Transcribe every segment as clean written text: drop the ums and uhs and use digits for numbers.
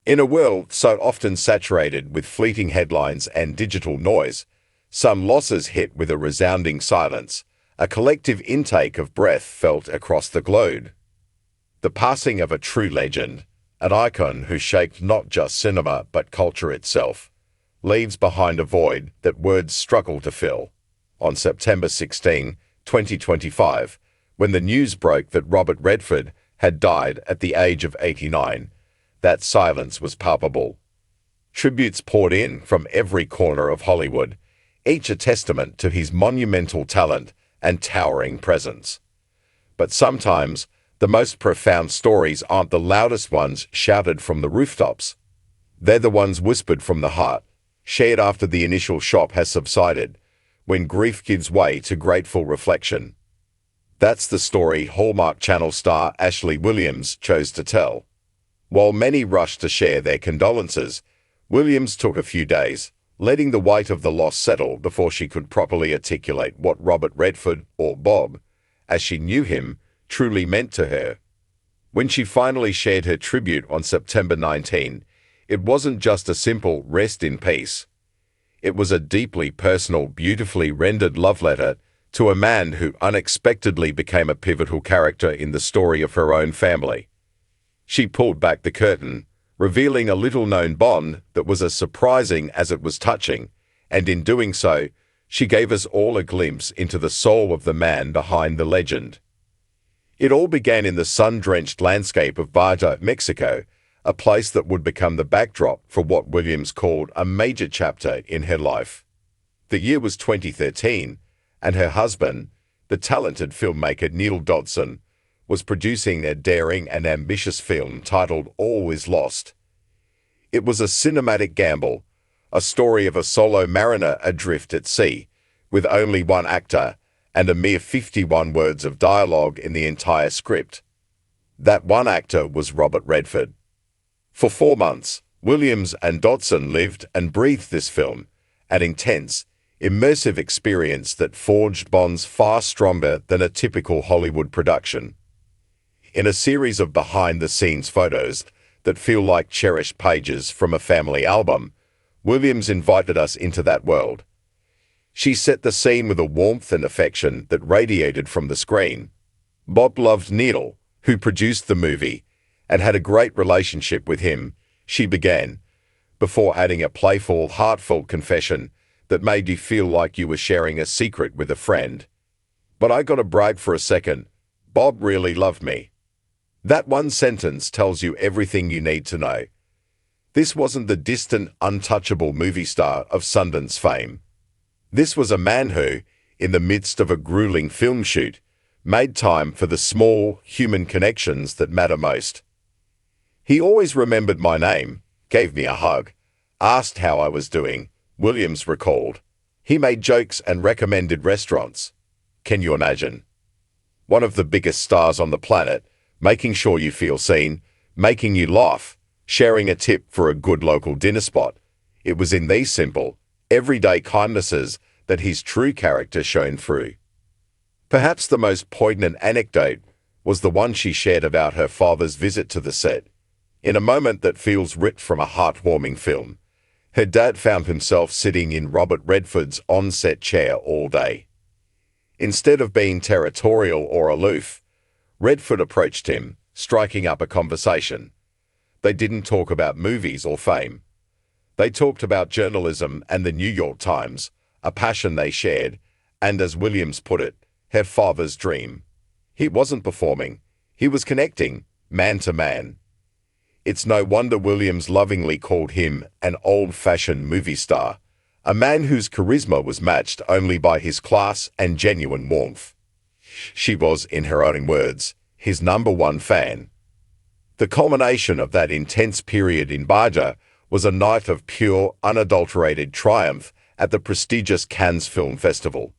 In a world so often saturated with fleeting headlines and digital noise, some losses hit with a resounding silence, a collective intake of breath felt across the globe. The passing of a true legend, an icon who shaped not just cinema but culture itself, leaves behind a void that words struggle to fill. On September 16, 2025, when the news broke that Robert Redford had died at the age of 89, that silence was palpable. Tributes poured in from every corner of Hollywood, each a testament to his monumental talent and towering presence. But sometimes, the most profound stories aren't the loudest ones shouted from the rooftops. They're the ones whispered from the heart, shared after the initial shock has subsided, when grief gives way to grateful reflection. That's the story Hallmark Channel star Ashley Williams chose to tell. While many rushed to share their condolences, Williams took a few days, letting the weight of the loss settle before she could properly articulate what Robert Redford, or Bob, as she knew him, truly meant to her. When she finally shared her tribute on September 19, it wasn't just a simple rest in peace. It was a deeply personal, beautifully rendered love letter to a man who unexpectedly became a pivotal character in the story of her own family. She pulled back the curtain, revealing a little-known bond that was as surprising as it was touching, and in doing so, she gave us all a glimpse into the soul of the man behind the legend. It all began in the sun-drenched landscape of Baja, Mexico, a place that would become the backdrop for what Williams called a major chapter in her life. The year was 2013, and her husband, the talented filmmaker Neil Dodson, was producing a daring and ambitious film titled All Is Lost. It was a cinematic gamble, a story of a solo mariner adrift at sea, with only one actor and a mere 51 words of dialogue in the entire script. That one actor was Robert Redford. For 4 months, Williams and Dodson lived and breathed this film, an intense, immersive experience that forged bonds far stronger than a typical Hollywood production. In a series of behind-the-scenes photos that feel like cherished pages from a family album, Williams invited us into that world. She set the scene with a warmth and affection that radiated from the screen. Bob loved Neil, who produced the movie, and had a great relationship with him, she began, before adding a playful, heartfelt confession that made you feel like you were sharing a secret with a friend. But I gotta brag for a second, Bob really loved me. That one sentence tells you everything you need to know. This wasn't the distant, untouchable movie star of Sundance fame. This was a man who, in the midst of a grueling film shoot, made time for the small, human connections that matter most. He always remembered my name, gave me a hug, asked how I was doing, Williams recalled. He made jokes and recommended restaurants. Can you imagine? One of the biggest stars on the planet, making sure you feel seen, making you laugh, sharing a tip for a good local dinner spot. It was in these simple, everyday kindnesses that his true character shone through. Perhaps the most poignant anecdote was the one she shared about her father's visit to the set. In a moment that feels ripped from a heartwarming film, her dad found himself sitting in Robert Redford's on-set chair all day. Instead of being territorial or aloof, Redford approached him, striking up a conversation. They didn't talk about movies or fame. They talked about journalism and the New York Times, a passion they shared, and as Williams put it, her father's dream. He wasn't performing. He was connecting, man to man. It's no wonder Williams lovingly called him an old-fashioned movie star, a man whose charisma was matched only by his class and genuine warmth. She was, in her own words, his #1 fan. The culmination of that intense period in Baja was a night of pure, unadulterated triumph at the prestigious Cannes Film Festival.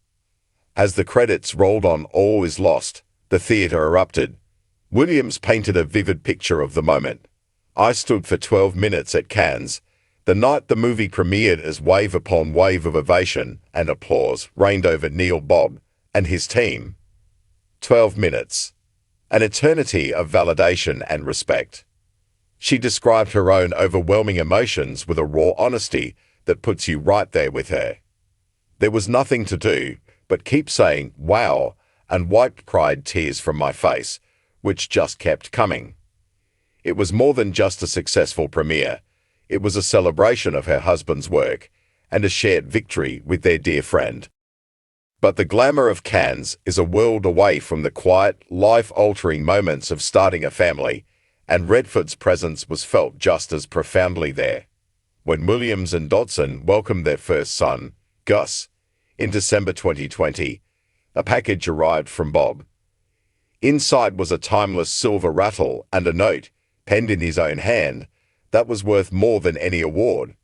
As the credits rolled on All Is Lost, the theater erupted. Williams painted a vivid picture of the moment. I stood for 12 minutes at Cannes, the night the movie premiered, as wave upon wave of ovation and applause reigned over Neil, Bob, and his team. 12 minutes. An eternity of validation and respect. She described her own overwhelming emotions with a raw honesty that puts you right there with her. There was nothing to do but keep saying, wow, and wiped cried tears from my face, which just kept coming. It was more than just a successful premiere. It was a celebration of her husband's work and a shared victory with their dear friend. But the glamour of Cannes is a world away from the quiet, life-altering moments of starting a family, and Redford's presence was felt just as profoundly there. When Williams and Dodson welcomed their first son, Gus, in December 2020, a package arrived from Bob. Inside was a timeless silver rattle and a note, penned in his own hand, that was worth more than any award.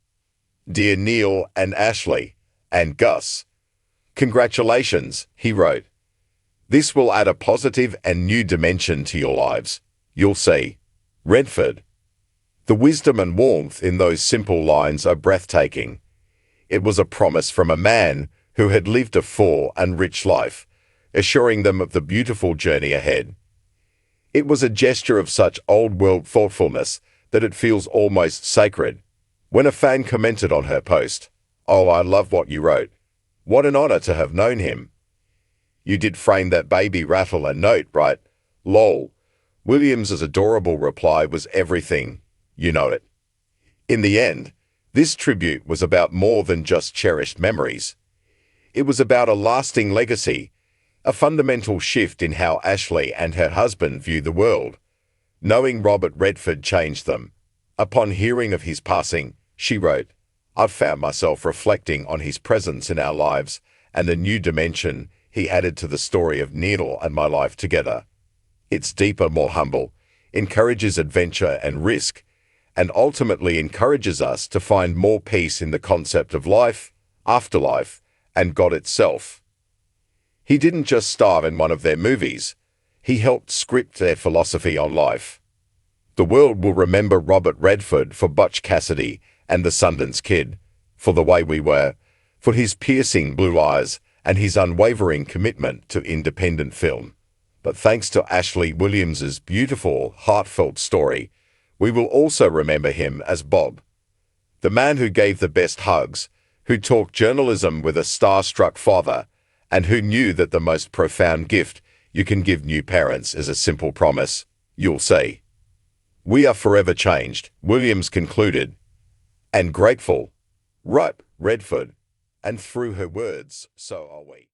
Dear Neil and Ashley, and Gus, congratulations, he wrote. This will add a positive and new dimension to your lives. You'll see. Redford. The wisdom and warmth in those simple lines are breathtaking. It was a promise from a man who had lived a full and rich life, assuring them of the beautiful journey ahead. It was a gesture of such old-world thoughtfulness that it feels almost sacred. When a fan commented on her post, "Oh, I love what you wrote. What an honor to have known him. You did frame that baby rattle and note, right? Lol." Williams's adorable reply was everything. You know it. In the end, this tribute was about more than just cherished memories. It was about a lasting legacy, a fundamental shift in how Ashley and her husband view the world. Knowing Robert Redford changed them. Upon hearing of his passing, she wrote, "I've found myself reflecting on his presence in our lives and the new dimension he added to the story of Neil and my life together. It's deeper, more humble, encourages adventure and risk, and ultimately encourages us to find more peace in the concept of life, afterlife, and God itself." He didn't just star in one of their movies. He helped script their philosophy on life. The world will remember Robert Redford for Butch Cassidy and the Sundance Kid, for The Way We Were, for his piercing blue eyes and his unwavering commitment to independent film. But thanks to Ashley Williams's beautiful, heartfelt story, we will also remember him as Bob, the man who gave the best hugs, who talked journalism with a starstruck father, and who knew that the most profound gift you can give new parents is a simple promise, you'll see. We are forever changed, Williams concluded, and grateful. Right, Redford. And through her words, so are we.